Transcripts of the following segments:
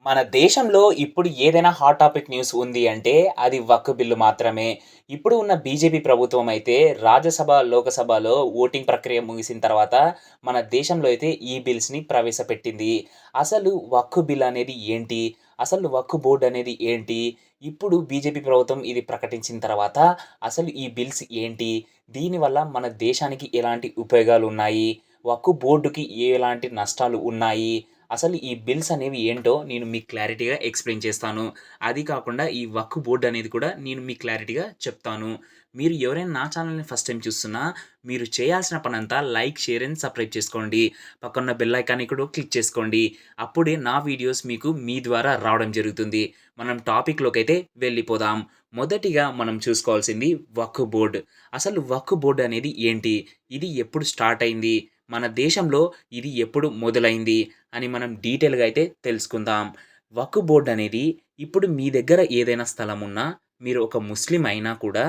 మన దేశంలో ఇప్పుడు ఏదైనా హాట్ టాపిక్ న్యూస్ ఉంది అంటే అది వక్ఫ్ బిల్లు మాత్రమే. ఇప్పుడు ఉన్న బీజేపీ ప్రభుత్వం అయితే రాజ్యసభ, లోకసభలో ఓటింగ్ ప్రక్రియ ముగిసిన తర్వాత మన దేశంలో అయితే ఈ బిల్స్‌ని ప్రవేశపెట్టింది. అసలు వక్ఫ్ బిల్ అనేది ఏంటి? అసలు వక్ఫ్ బోర్డ్ అనేది ఏంటి? ఇప్పుడు బీజేపీ ప్రభుత్వం ఇది ప్రకటించిన తర్వాత అసలు ఈ బిల్స్ ఏంటి? దీనివల్ల మన దేశానికి ఎలాంటి ఉపయోగాలున్నాయి? వక్ఫ్ బోర్డ్‌కి ఎలాంటి నష్టాలు ఉన్నాయి? అసలు ఈ బిల్స్ అనేవి ఏంటో నేను మీకు క్లారిటీగా ఎక్స్‌ప్లెయిన్ చేస్తాను. అది కాకుండా ఈ వక్ఫ్ బోర్డ్ అనేది కూడా నేను మీకు క్లారిటీగా చెప్తాను. మీరు ఎవరైనా నా ఛానెల్‌ని ఫస్ట్ టైమ్ చూస్తున్నా, మీరు చేయాల్సిన పనంతా లైక్, షేర్ అండ్ సబ్‌స్క్రైబ్ చేసుకోండి. పక్కనున్న బెల్ ఐకాన్‌ని కూడా క్లిక్ చేసుకోండి. అప్పుడే నా వీడియోస్ మీకు మీ ద్వారా రావడం జరుగుతుంది. మనం టాపిక్‌లోకైతే వెళ్ళిపోదాం. మొదటిగా మనం చూసుకోవాల్సింది వక్ఫ్ బోర్డ్. అసలు వక్ఫ్ బోర్డ్ అనేది ఏంటి? ఇది ఎప్పుడు స్టార్ట్ అయింది? మన దేశంలో ఇది ఎప్పుడు మొదలైంది? అని మనం డీటెయిల్‌గా అయితే తెలుసుకుందాం. వక్ఫ్ బోర్డ్ అనేది ఇప్పుడు మీ దగ్గర ఏదైనా స్థలం ఉన్నా, మీరు ఒక ముస్లిం అయినా కూడా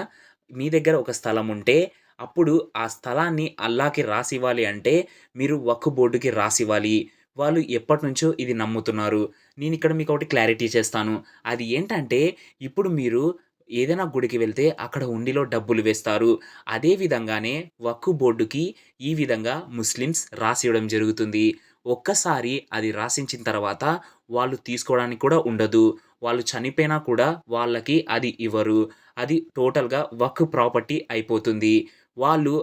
మీ దగ్గర ఒక స్థలం ఉంటే, అప్పుడు ఆ స్థలాన్ని అల్లాకి రాసివ్వాలి అంటే, మీరు వక్ఫ్ బోర్డ్‌కి రాసివ్వాలి. వాళ్ళు ఎప్పటినుంచో ఇది నమ్ముతున్నారు. నేనిక్కడ మీకొకటి క్లారిటీ చేస్తాను. అది ఏంటంటే, ఇప్పుడు మీరు ఏదైనా గుడికి వెళ్తే అక్కడ హుండీలో డబ్బులు వేస్తారు. అదే విధంగానే వక్ఫ్ బోర్డ్‌కి ఈ విధంగా ముస్లిమ్స్ రాసివ్వడం జరుగుతుంది. ఒక్కసారి అది రాసించిన తర్వాత వాళ్ళు తీసుకోవడానికి కూడా ఉండదు. వాళ్ళు చనిపోయినా కూడా వాళ్ళకి అది ఇవ్వరు. అది టోటల్‌గా వక్ఫ్ ప్రాపర్టీ అయిపోతుంది. వాళ్ళు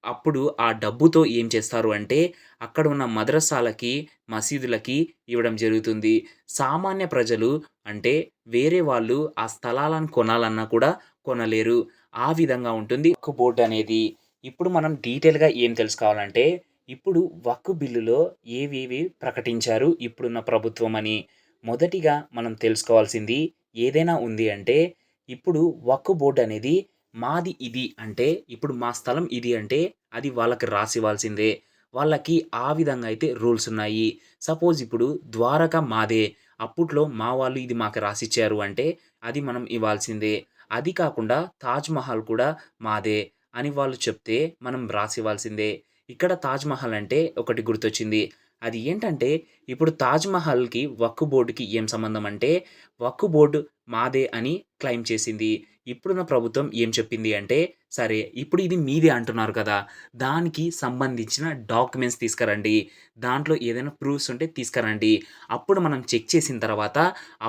అప్పుడు ఆ డబ్బుతో ఏం చేస్తారు అంటే, అక్కడ ఉన్న మద్రసాలకి, మసీదులకి ఇవ్వడం జరుగుతుంది. సామాన్య ప్రజలు అంటే వేరే వాళ్ళు ఆ స్థలాలను కొనాలన్నా కూడా కొనలేరు. ఆ విధంగా ఉంటుంది వక్ఫ్ బోర్డ్ అనేది. ఇప్పుడు మనం డీటెయిల్‌గా ఏం తెలుసుకోవాలంటే, ఇప్పుడు వక్ఫ్ బిల్లులో ఏవేవి ప్రకటించారు ఇప్పుడున్న ప్రభుత్వం అని. మొదటిగా మనం తెలుసుకోవాల్సింది ఏదైనా ఉంది అంటే, ఇప్పుడు వక్ఫ్ బోర్డ్ అనేది మాది ఇది అంటే, ఇప్పుడు మా స్థలం ఇది అంటే, అది వాళ్ళకి రాసివ్వాల్సిందే. వాళ్ళకి ఆ విధంగా అయితే రూల్స్ ఉన్నాయి. సపోజ్ ఇప్పుడు ద్వారక మాదే. అప్పట్లో మా వాళ్ళు ఇది మాకు రాసిచ్చారు అంటే, అది మనం ఇవ్వాల్సిందే. అది కాకుండా తాజ్‌మహల్ కూడా మాదే అని వాళ్ళు చెప్తే, మనం రాసివ్వాల్సిందే. ఇక్కడ తాజ్‌మహల్ అంటే ఒకటి గుర్తొచ్చింది. అది ఏంటంటే, ఇప్పుడు తాజ్‌మహల్‌కి వక్ఫ్ బోర్డ్‌కి ఏం సంబంధం అంటే, వక్ఫ్ బోర్డ్ మాదే అని క్లెయిమ్ చేసింది. ఇప్పుడున్న ప్రభుత్వం ఏం చెప్పింది అంటే, సరే ఇప్పుడు ఇది మీదే అంటున్నారు కదా! దానికి సంబంధించిన డాక్యుమెంట్స్ తీసుకురండి. దాంట్లో ఏదైనా ప్రూఫ్స్ ఉంటే తీసుకురండి. అప్పుడు మనం చెక్ చేసిన తర్వాత,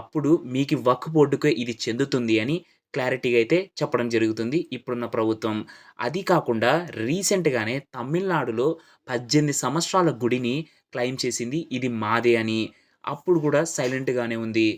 అప్పుడు మీకు వక్ఫ్ బోర్డ్‌కే ఇది చెందుతుంది అని క్లారిటీగా అయితే చెప్పడం జరుగుతుంది ఇప్పుడున్న ప్రభుత్వం. అది కాకుండా రీసెంట్‌గానే తమిళనాడులో 18 సంవత్సరాల గుడిని క్లెయిమ్ చేసింది ఇది మాదే అని. అప్పుడు గూడా సైలెంట్‌గానే ఉంది.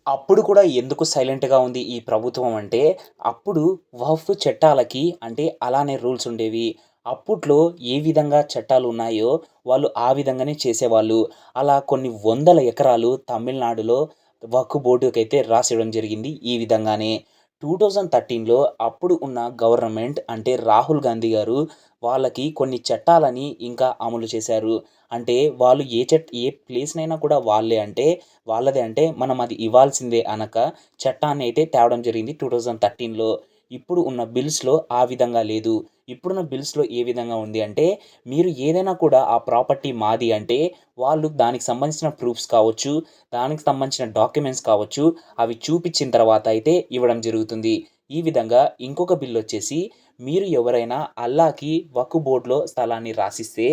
అప్పుడు కూడా ఎందుకు సైలెంట్‌గా ఉంది ఈ ప్రభుత్వం అంటే, అప్పుడు వక్ఫ్ చట్టాలకి అంటే అలానే రూల్స్ ఉండేవి. అప్పట్లో ఏ విధంగా చట్టాలున్నాయో వాళ్ళు ఆ విధంగానే చేసేవాళ్ళు. అలా కొన్ని వందల ఎకరాలు తమిళనాడులో వక్ఫ్ బోర్డ్‌కైతే రాసివ్వడం జరిగింది ఈ విధంగానే. 2013లో అప్పుడు ఉన్న గవర్నమెంట్ అంటే రాహుల్ గాంధీ గారు వాళ్ళకి కొన్ని చట్టాలని ఇంకా అమలు చేశారు. అంటే వాళ్ళు ఏ ప్లేస్‌నైనా కూడా వాళ్ళే అంటే వాళ్ళదే అంటే మనం అది ఇవ్వాల్సిందే అనక చట్టాన్ని అయితే తేవడం జరిగింది 2013లో. ఇప్పుడు ఉన్న బిల్స్‌లో ఆ విధంగా లేదు. ఇప్పుడున్న బిల్స్‌లో ఏ విధంగా ఉంది అంటే, మీరు ఏదైనా కూడా ఆ ప్రాపర్టీ మాది అంటే, వాళ్ళు దానికి సంబంధించిన ప్రూఫ్స్ కావచ్చు, దానికి సంబంధించిన డాక్యుమెంట్స్ కావచ్చు, అవి చూపిచ్చిన తర్వాత అయితే ఇవ్వడం జరుగుతుంది. ఈ విధంగా ఇంకొక బిల్లొచ్చేసి, మీరు ఎవరైనా అల్లాకి వక్ఫ్ బోర్డ్‌లో స్థలాన్ని రాసిస్తే,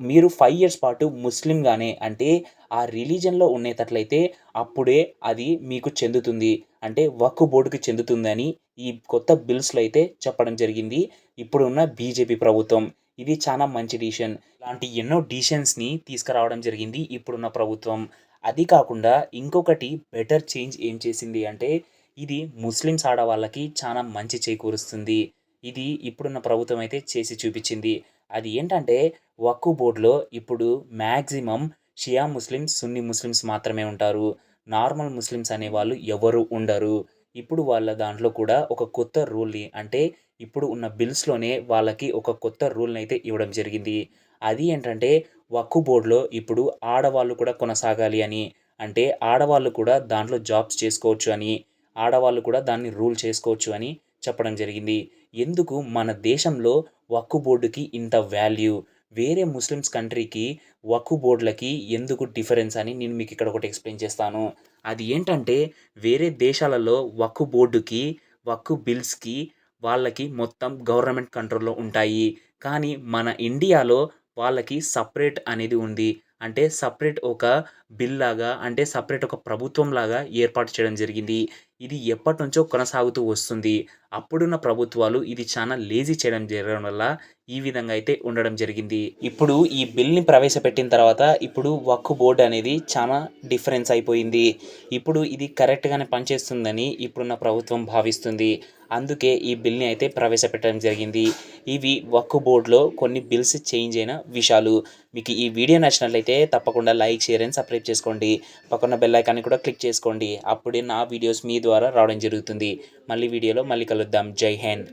మీరు 5 ఇయర్స్ పాటు ముస్లింగానే అంటే ఆ రిలీజియన్‌లో ఉండేటట్లయితే అప్పుడే అది మీకు చెందుతుంది. అంటే వక్ఫ్ బోర్డ్‌కి చెందుతుందని ఈ కొత్త బిల్స్‌లో అయితే చెప్పడం జరిగింది. ఇప్పుడున్న బీజేపీ ప్రభుత్వం. ఇది చాలా మంచి డిసిషన్. ఇలాంటి ఎన్నో డిసిషన్స్‌ని తీసుకురావడం జరిగింది ఇప్పుడున్న ప్రభుత్వం. అది కాకుండా ఇంకొకటి బెటర్ చేంజ్ ఏం చేసింది అంటే, ఇది ముస్లిమ్స్ ఆడవాళ్ళకి చాలా మంచి చేకూరుస్తుంది. ఇది ఇప్పుడున్న ప్రభుత్వం అయితే చేసి చూపిచ్చింది. అది ఏంటంటే వక్ఫ్ బోర్డ్‌లో ఇప్పుడు మాక్సిమం షియా ముస్లిమ్స్, సున్నీ ముస్లిమ్స్ మాత్రమే ఉంటారు. నార్మల్ ముస్లిమ్స్ అనేవాళ్ళు ఎవరు ఉండరు. ఇప్పుడు వాళ్ళ దాంట్లో కూడా ఒక కొత్త రూల్‌ని అంటే ఇప్పుడు ఉన్న బిల్స్‌లోనే వాళ్ళకి ఒక కొత్త రూల్‌నైతే ఇవ్వడం జరిగింది. అది ఏంటంటే వక్ఫ్ బోర్డ్‌లో ఇప్పుడు ఆడవాళ్ళు కూడా కొనసాగాలి అని. అంటే ఆడవాళ్ళు కూడా దాంట్లో జాబ్స్ చేసుకోవచ్చు అని, ఆడవాళ్ళు కూడా దాన్ని రూల్ చేసుకోవచ్చు అని చెప్పడం జరిగింది. ఎందుకు మన దేశంలో వక్ఫ్ బోర్డ్‌కి ఇంత వాల్యూ? వేరే ముస్లిమ్స్ కంట్రీకి వక్ఫ్ బోర్డ్‌లకి ఎందుకు డిఫరెన్స్ అని నేను మీకిక్కడ ఒకటి ఎక్స్‌ప్లెయిన్ చేస్తాను. అది ఏంటంటే వేరే దేశాలలో వక్ఫ్ బోర్డుకి, వక్ఫ్ బిల్స్‌కి వాళ్ళకి మొత్తం గవర్నమెంట్ కంట్రోల్‌లో ఉంటాయి. కానీ మన ఇండియాలో వాళ్ళకి సెపరేట్ అనేది ఉంది. అంటే సెపరేట్ ఒక బిల్‌లాగా అంటే సెపరేట్ ఒక ప్రభుత్వంలాగా ఏర్పాటు చేయడం జరిగింది. ఇది ఎప్పటినుంచో కొనసాగుతూ వస్తుంది. అప్పుడున్న ప్రభుత్వాలు ఇది చానా లేజీ జరగడం వల్ల ఈ విధంగా అయితే ఉండడం జరిగింది. ఇప్పుడు ఈ బిల్‌ని ప్రవేశపెట్టిన తర్వాత ఇప్పుడు వక్ఫ్ బోర్డ్ అనేది చానా డిఫరెన్స్ అయిపోయింది. ఇప్పుడు ఇది కరెక్ట్‌గానే పనిచేస్తుందని ఇప్పుడున్న ప్రభుత్వం భావిస్తుంది. అందుకే ఈ బిల్‌ని అయితే ప్రవేశపెట్టడం జరిగింది. ఇవి వక్ఫ్ బోర్డ్‌లో కొన్ని బిల్స్ చేంజ్ అయిన విషయాలు. మీకు ఈ వీడియో నచ్చినట్లయితే తప్పకుండా లైక్, షేర్ అండ్ సబ్స్క్రైబ్ చేసుకోండి. పక్కన బెల్ ఐకాన్‌ని కూడా క్లిక్ చేసుకోండి. అప్పుడే నా వీడియోస్ మీ ద్వారా రావడం జరుగుతుంది. మళ్ళీ వీడియోలో మళ్ళీ కలుద్దాం. జై హింద్.